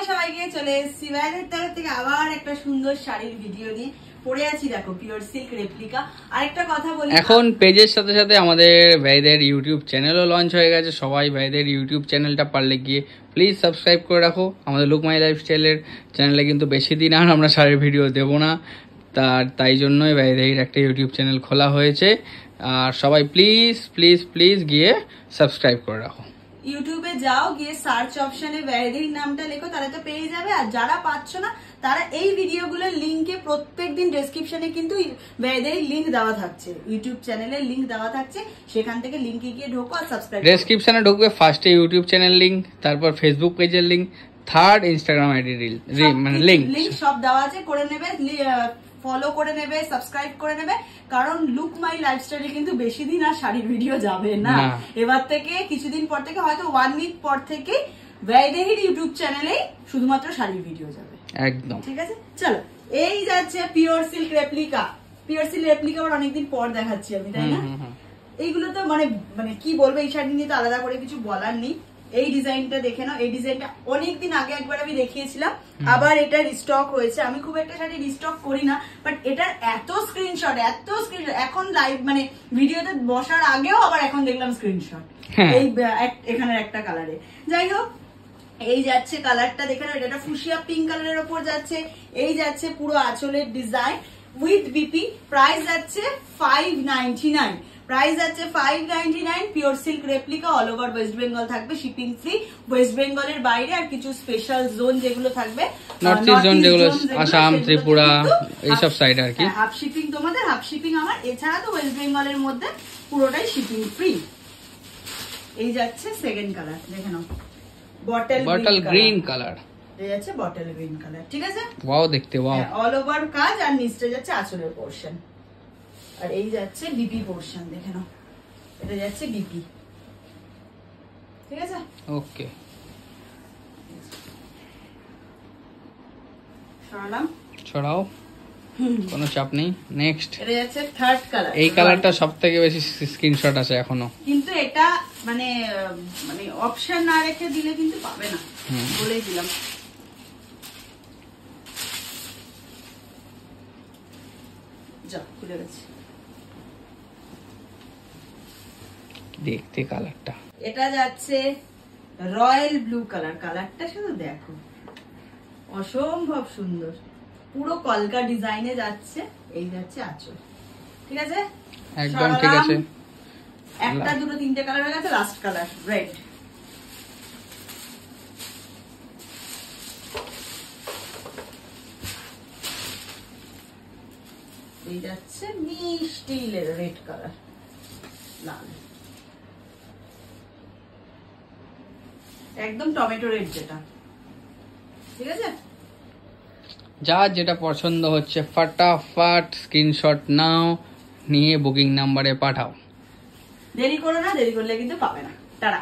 সবাইকে, চলে এসেছি বাইরের তরফ থেকে আবার একটা সুন্দর শাড়ির ভিডিও নিয়ে। পরে আছি দেখো পিওর সিল্ক রেপ্লিকা। আরেকটা কথা বলি, এখন পেজের সাথে সাথে আমাদের ভাইদের ইউটিউব চ্যানেলও লঞ্চ হয়ে গেছে। সবাই ভাইদের ইউটিউব চ্যানেলটা পারলে গিয়ে প্লিজ সাবস্ক্রাইব করে রাখো। আমাদের লুক মাই লাইফস্টাইলের চ্যানেলে কিন্তু বেশি দিন আর আমরা শাড়ির ভিডিও দেবো না, তাই জন্যই ভাইদের একটা ইউটিউব চ্যানেল খোলা হয়েছে। আর সবাই প্লিজ প্লিজ প্লিজ গিয়ে সাবস্ক্রাইব করে রাখো। ইউটিউবে যাও, গিয়ে সার্চ অপশনে ভ্যারির নামটা লেখো, তাহলে তো পেয়ে যাবে। আর যারা পাচ্ছ না তারা এই ভিডিওগুলোর লিঙ্কে প্রত্যেকদিন ডেসক্রিপশনে কিন্তু ভ্যারির লিঙ্ক দেওয়া থাকছে, ইউটিউব চ্যানেলের লিঙ্ক দেওয়া থাকছে, সেখান থেকে লিঙ্কে গিয়ে ঢোকো আর সাবস্ক্রাইব। ডেসক্রিপশনে ঢুকবে, ফার্স্টে ইউটিউব চ্যানেল লিঙ্ক, তারপর ফেসবুক পেজের লিঙ্ক, থার্ড ইনস্টাগ্রাম আইডি মানে লিঙ্ক সব দেওয়া আছে, করে নেবে, ফলো করে নেবে, সাবস্ক্রাইব করে নেবে। কারণ লুক মাই লাইফস্টাইলে কিন্তু বেশি দিন আর শাড়ির ভিডিও যাবে না। এবার থেকে কিছুদিন পর থেকে, হয়তো 1 উইক পর থেকে ভ্যারির ইউটিউব চ্যানেলেই শুধুমাত্র শাড়ির ভিডিও যাবে। একদম ঠিক আছে, চলো। এই যাচ্ছে pure silk replica. Pure silk replica আবার অনেকদিন পর দেখাচ্ছি আমি, তাই না? এইগুলো তো মানে কি বলবো, এই শাড়ি নিয়ে তো আলাদা করে কিছু বলার নেই। এই ডিজাইনটা দেখে নাও, এই ডিজাইনটা অনেকদিন আগে একবার আমি দেখিয়েছিলাম, আবার এটা রিস্টক হয়েছে। আমি খুব একটা শাড়ি রিস্টক করি না, বাট এটার এত স্ক্রিনশট এখন লাইভ মানে ভিডিওতে বসার আগেও আবার এখন দেখলাম স্ক্রিনশট এই এখানের একটা কালারে। যাই হোক, এই যাচ্ছে কালারটা দেখে নাও, এটা ফুশিয়া পিঙ্ক কালারের ওপর যাচ্ছে। এই যাচ্ছে পুরো আঁচলের ডিজাইন উইথ বিপি। প্রাইস যাচ্ছে 599, প্রাইস আছে 599। Pure silk replica, all over West Bengal থাকবে, শিপিং ফ্রি। ওয়েস্ট বেঙ্গলের বাইরে আর কিছু স্পেশাল জোন যেগুলো থাকবে, নর্থ ইস্ট জোন যেগুলো আসাম, ত্রিপুরা, এইসব সাইড আর কি, হাফ শিপিং তোমাদের, হাফ শিপিং আমার। এছাড়া তো ওয়েস্ট বেঙ্গলের মধ্যে পুরোটাই শিপিং ফ্রি। এই যাচ্ছে সেকেন্ড কালার, দেখে নাও, বটল গ্রিন কালার। এই যাচ্ছে বটল গ্রিন কালার, ঠিক আছে? ওয়াও, দেখতে ওয়াও। অল ওভার কাজ, আর নিচে যাচ্ছে আঁচলের পোরশন। আর এই যাচ্ছে বিপি পোরশন, দেখে নাও, এটা যাচ্ছে বিপি। ঠিক আছে, ওকে, ছড়াও, কোনো চাপ নেই। নেক্সট, এটা যাচ্ছে থার্ড কালার। এই কালারটা সবথেকে বেশি স্ক্রিনশট আছে এখনো, কিন্তু এটা মানে অপশন না রেখে দিলে কিন্তু পাবে না, বলেই দিলাম। যা খুলে গেছে, দেখতে কালারটা। এটা যাচ্ছে রয়্যাল ব্লু কালার। কালারটা শুধু দেখো, অসম্ভব সুন্দর, পুরো কলকা ডিজাইনে যাচ্ছে। এই যাচ্ছে আঁচল, ঠিক আছে? একদম ঠিক আছে। একটা দুটো তিনটে কালার হয়ে গেছে, লাস্ট কালার রেড। এই যাচ্ছে মিষ্টি রেড কালার, লাল, একদম টমেটো রেড যেটা। ঠিক আছে, যার যেটা পছন্দ হচ্ছে ফটাফট স্ক্রিনশট নাও, নিয়ে বুকিং নাম্বারে পাঠাও। দেরি করো না, দেরি করলে কিন্তু পাবে না। টাটা।